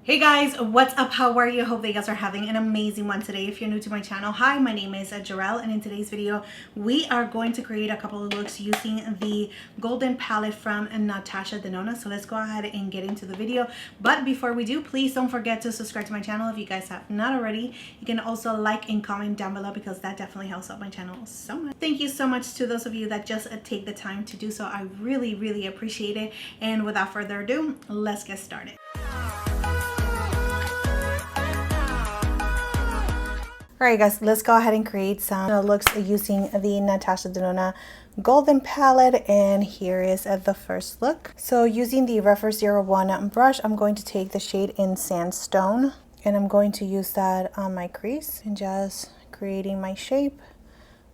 Hey guys, what's up? How are you? Hope that you guys are having an amazing one today. If you're new to my channel, hi, my name is Jarrell, and in today's video we are going to create a couple of looks using the golden palette from Natasha Denona. So let's go ahead and get into the video. But before we do, please don't forget to subscribe to my channel if you guys have not already. You can also like and comment down below because that definitely helps out my channel so much. Thank you so much to those of you that just take the time to do so. I really appreciate it. And without further ado, let's get started. Alright guys, let's go ahead and create some looks using the Natasha Denona golden palette, and here is the first look. So using the Reference 01 brush, I'm going to take the shade in Sandstone, and I'm going to use that on my crease and just creating my shape,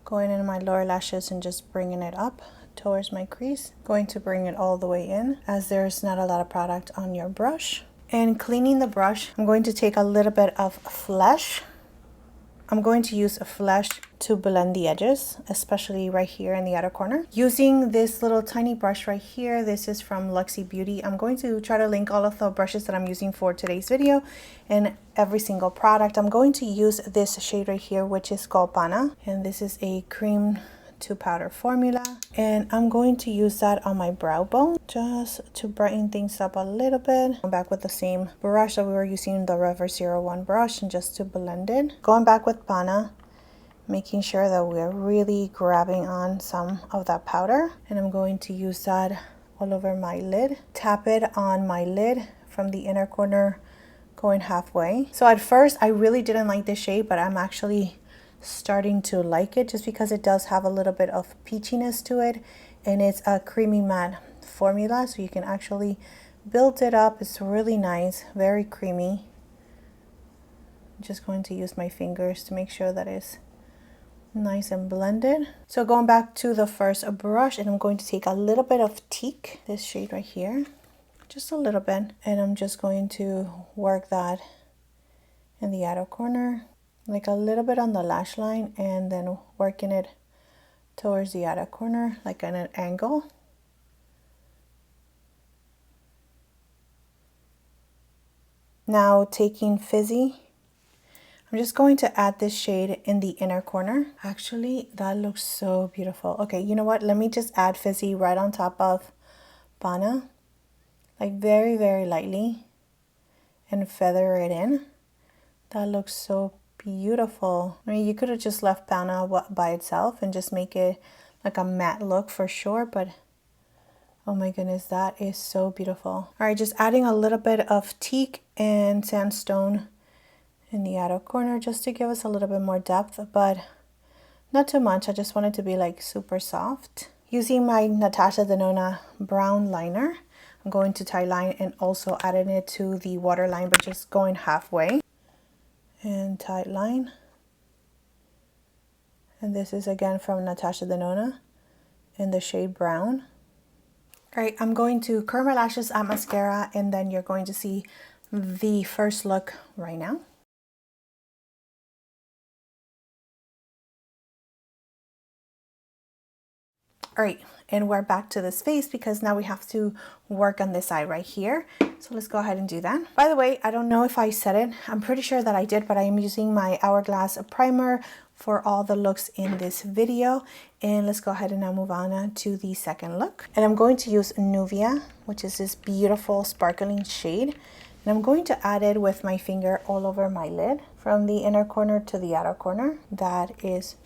going in my lower lashes and just bringing it up towards my crease, going to bring it all the way in as there's not a lot of product on your brush. And cleaning the brush, I'm going to take a little bit of Flesh. I'm going to use a Flesh to blend the edges, especially right here in the outer corner. Using this little tiny brush right here, this is from Luxy Beauty. I'm going to try to link all of the brushes that I'm using for today's video and every single product. I'm going to use this shade right here, which is called Pana, and this is a cream to powder formula, and I'm going to use that on my brow bone just to brighten things up a little bit. I'm back with the same brush that we were using, the Reference 01 brush, and just to blend it. Going back with Pana, making sure that we're really grabbing on some of that powder, and I'm going to use that all over my lid. Tap it on my lid from the inner corner, going halfway. So at first I really didn't like this shade, but I'm actually starting to like it just because it does have a little bit of peachiness to it, and it's a creamy matte formula, so you can actually build it up. It's really nice, very creamy. I'm just going to use my fingers to make sure that it's nice and blended. So going back to the first brush, and I'm going to take a little bit of Teak, this shade right here, just a little bit, and I'm just going to work that in the outer corner, like a little bit on the lash line, and then working it towards the outer corner like at an angle. Now taking Fizzy, I'm just going to add this shade in the inner corner. Actually, that looks so beautiful. Okay, you know what? Let me just add Fizzy right on top of Pana, like very lightly, and feather it in. That looks so beautiful. I mean, you could have just left Pana by itself and just make it like a matte look for sure, but oh my goodness, that is so beautiful. All right, just adding a little bit of Teak and Sandstone in the outer corner just to give us a little bit more depth, but not too much. I just want it to be like super soft. Using my Natasha Denona brown liner, I'm going to tie line and also adding it to the waterline, but just going halfway. And tight line, and this is again from Natasha Denona in the shade brown. All right, I'm going to curl my lashes at mascara, and then you're going to see the first look right now. All right, and we're back to this face because now we have to work on this side right here. So let's go ahead and do that. By the way, I don't know if I said it. I'm pretty sure that I did, but I am using my Hourglass primer for all the looks in this video. And let's go ahead and now move on to the second look. And I'm going to use Nuvia, which is this beautiful sparkling shade. And I'm going to add it with my finger all over my lid from the inner corner to the outer corner. That is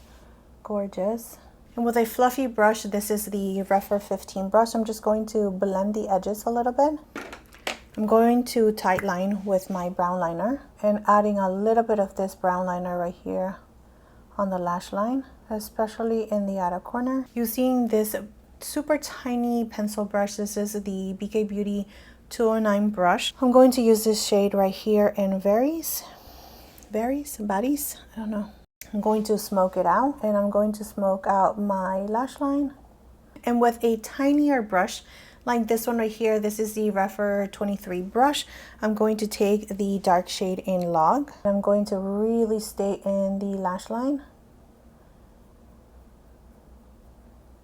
gorgeous. And with a fluffy brush, this is the Refer 15 brush, I'm just going to blend the edges a little bit. I'm going to tight line with my brown liner and adding a little bit of this brown liner right here on the lash line, especially in the outer corner. Using this super tiny pencil brush, this is the BK Beauty 209 brush. I'm going to use this shade right here in Berries, Baddies, I don't know. I'm going to smoke it out, and I'm going to smoke out my lash line. And with a tinier brush like this one right here, this is the Refer 23 brush, I'm going to take the dark shade in Log. I'm going to really stay in the lash line.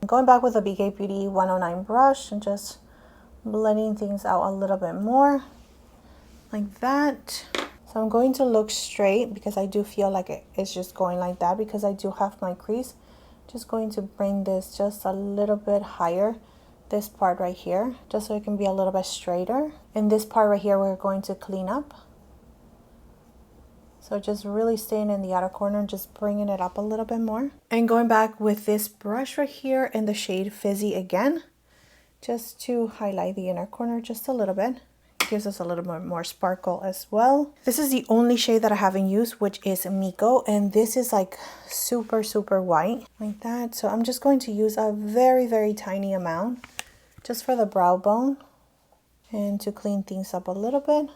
I'm going back with a BK Beauty 109 brush and just blending things out a little bit more. like that. So I'm going to look straight because I do feel like it's just going like that because I do have my crease. Just going to bring this just a little bit higher, this part right here, just so it can be a little bit straighter. And this part right here, we're going to clean up. So just really staying in the outer corner, just bringing it up a little bit more. And going back with this brush right here in the shade Fizzy again, just to highlight the inner corner just a little bit. It gives us a little bit more sparkle as well. This is the only shade that I haven't used, which is Miko. And this is like super, super white, like that. So I'm just going to use a very, very tiny amount just for the brow bone and to clean things up a little bit.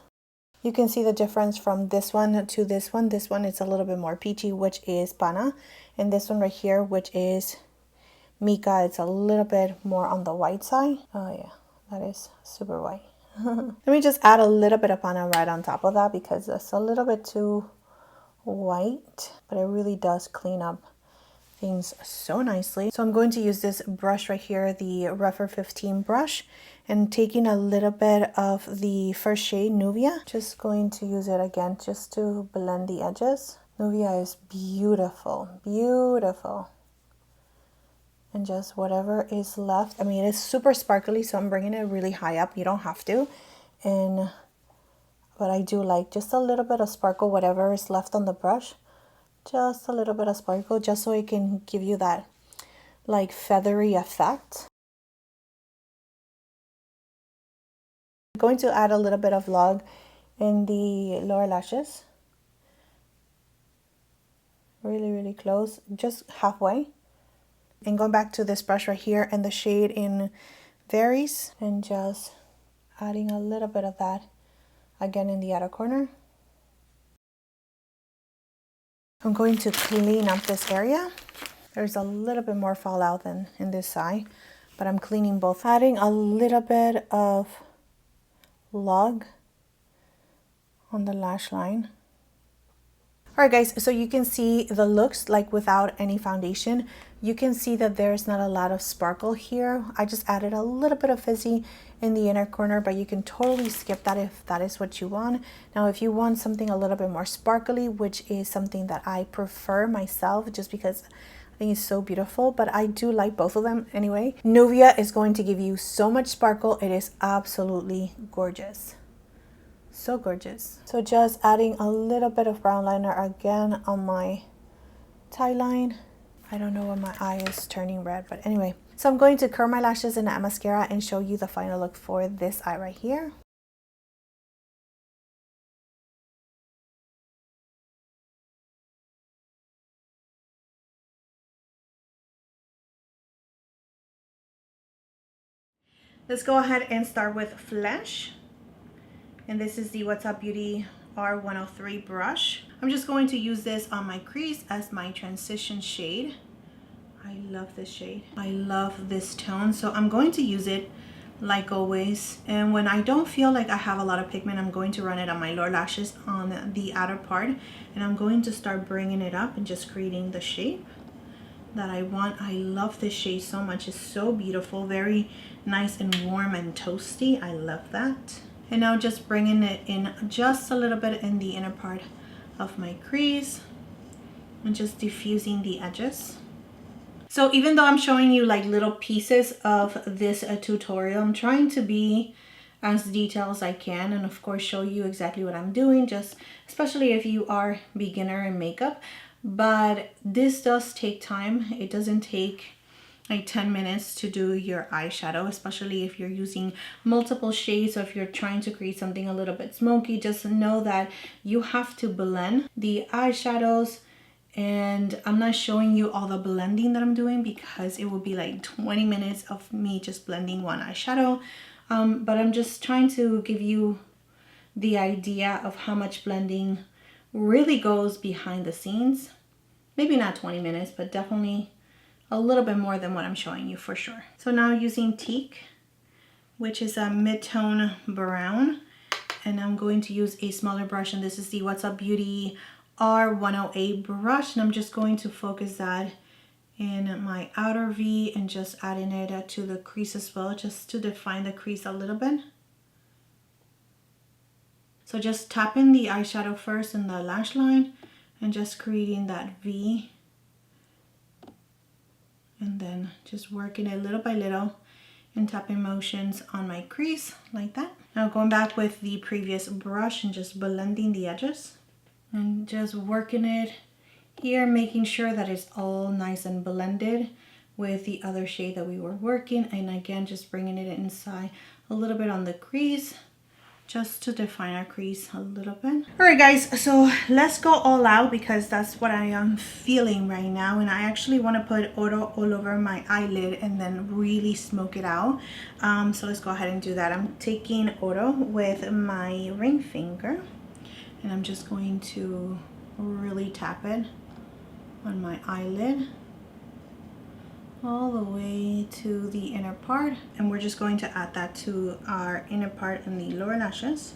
You can see the difference from this one to this one. This one is a little bit more peachy, which is Pana. And this one right here, which is Mika, it's a little bit more on the white side. Oh yeah, that is super white. Let me just add a little bit of Pana right on top of that because it's a little bit too white, but it really does clean up things so nicely. So I'm going to use this brush right here, the Rougher 15 brush, and taking a little bit of the first shade, Nubia. Just going to use it again just to blend the edges. Nubia is beautiful, beautiful. And just whatever is left. I mean, it is super sparkly, so I'm bringing it really high up. You don't have to. But I do like just a little bit of sparkle, whatever is left on the brush. Just a little bit of sparkle, just so it can give you that like feathery effect. I'm going to add a little bit of log in the lower lashes. Really, really close, just halfway. And going back to this brush right here in the shade in Varies, and just adding a little bit of that again in the outer corner. I'm going to clean up this area. There's a little bit more fallout than in this side, but I'm cleaning both. Adding a little bit of log on the lash line. Alright guys, so you can see the looks like without any foundation. You can see that there's not a lot of sparkle here. I just added a little bit of Fizzy in the inner corner, but you can totally skip that if that is what you want. Now, if you want something a little bit more sparkly, which is something that I prefer myself just because I think it's so beautiful, but I do like both of them anyway. Nubia is going to give you so much sparkle. It is absolutely gorgeous. So gorgeous. So just adding a little bit of brown liner again on my tie line. I don't know when my eye is turning red, but anyway. So I'm going to curl my lashes in that mascara and show you the final look for this eye right here. Let's go ahead and start with Flesh. And this is the What's Up Beauty R103 brush. I'm just going to use this on my crease as my transition shade. I love this shade. I love this tone. So I'm going to use it like always. And when I don't feel like I have a lot of pigment, I'm going to run it on my lower lashes on the outer part. And I'm going to start bringing it up and just creating the shape that I want. I love this shade so much. It's so beautiful. Very nice and warm and toasty. I love that. And now just bringing it in just a little bit in the inner part of my crease and just diffusing the edges. So even though I'm showing you like little pieces of this tutorial, I'm trying to be as detailed as I can and of course show you exactly what I'm doing, just especially if you are beginner in makeup. But this does take time. It doesn't take like 10 minutes to do your eyeshadow, especially if you're using multiple shades or if you're trying to create something a little bit smoky. Just know that you have to blend the eyeshadows, and I'm not showing you all the blending that I'm doing because it will be like 20 minutes of me just blending one eyeshadow, but I'm just trying to give you the idea of how much blending really goes behind the scenes. Maybe not 20 minutes, but definitely a little bit more than what I'm showing you for sure. So now using Teak, which is a mid-tone brown, and I'm going to use a smaller brush, and this is the What's Up Beauty R108 brush, and I'm just going to focus that in my outer V and just adding it to the crease as well, just to define the crease a little bit. So just tapping the eyeshadow first in the lash line and just creating that V. And then just working it little by little and tapping motions on my crease like that. Now going back with the previous brush and just blending the edges and just working it here, making sure that it's all nice and blended with the other shade that we were working. And again, just bringing it inside a little bit on the crease, just to define our crease a little bit. All right guys, so let's go all out because that's what I am feeling right now, and I actually want to put oil all over my eyelid and then really smoke it out. So let's go ahead and do that. I'm taking oil with my ring finger and I'm just going to really tap it on my eyelid all the way to the inner part, and we're just going to add that to our inner part in the lower lashes.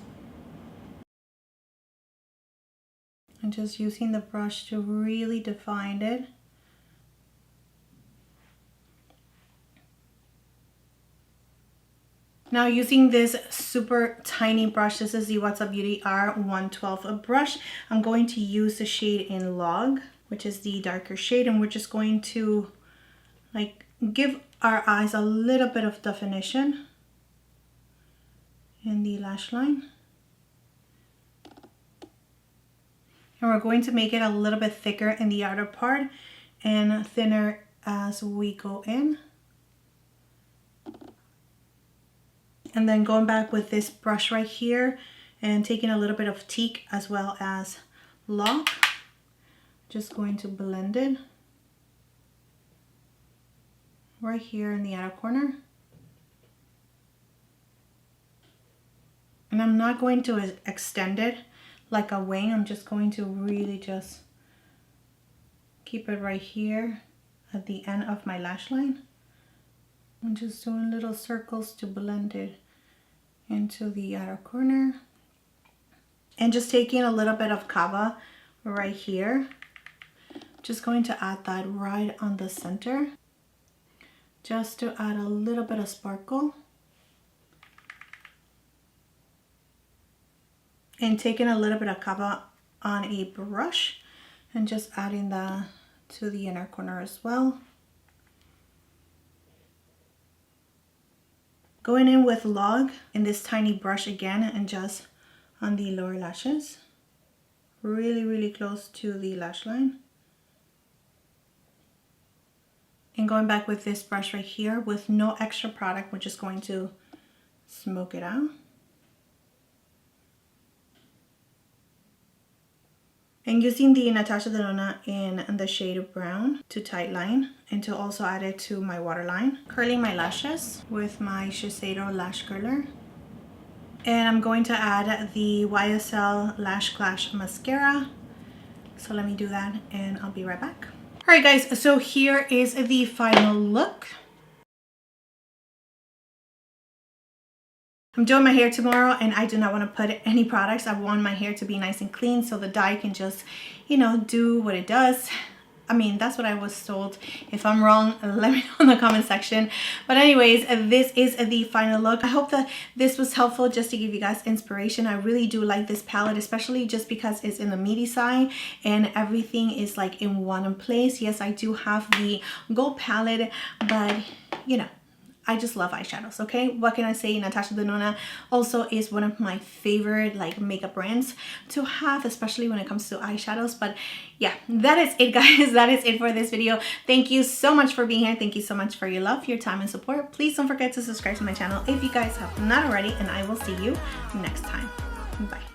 And just using the brush to really define it. Now using this super tiny brush, this is the What's Up Beauty R112 brush. I'm going to use the shade in Log, which is the darker shade, and we're just going to like give our eyes a little bit of definition in the lash line. And we're going to make it a little bit thicker in the outer part and thinner as we go in. And then going back with this brush right here and taking a little bit of Teak as well as Log. Just going to blend it right here in the outer corner. And I'm not going to extend it like a wing. I'm just going to really just keep it right here at the end of my lash line. I'm just doing little circles to blend it into the outer corner. And just taking a little bit of Kava right here. Just going to add that right on the center, just to add a little bit of sparkle. And taking a little bit of Kava on a brush and just adding that to the inner corner as well. Going in with Log in this tiny brush again and just on the lower lashes, really close to the lash line. And going back with this brush right here with no extra product, we're just going to smoke it out. And using the Natasha Denona in the shade Brown to tight line and to also add it to my waterline. Curling my lashes with my Shiseido Lash Curler. And I'm going to add the YSL Lash Clash Mascara. So let me do that and I'll be right back. Alright guys, so here is the final look. I'm doing my hair tomorrow and I do not want to put any products. I want my hair to be nice and clean so the dye can just, you know, do what it does. I mean, that's what I was told. If I'm wrong, let me know in the comment section. But anyways, this is the final look. I hope that this was helpful just to give you guys inspiration. I really do like this palette, especially just because it's in the meaty side and everything is like in one place. Yes, I do have the gold palette, but you know, I just love eyeshadows, okay? What can I say? Natasha Denona also is one of my favorite like makeup brands to have, especially when it comes to eyeshadows. But yeah, that is it guys. That is it for this video. Thank you so much for being here. Thank you so much for your love, your time and support. Please don't forget to subscribe to my channel if you guys have not already, and I will see you next time. Bye.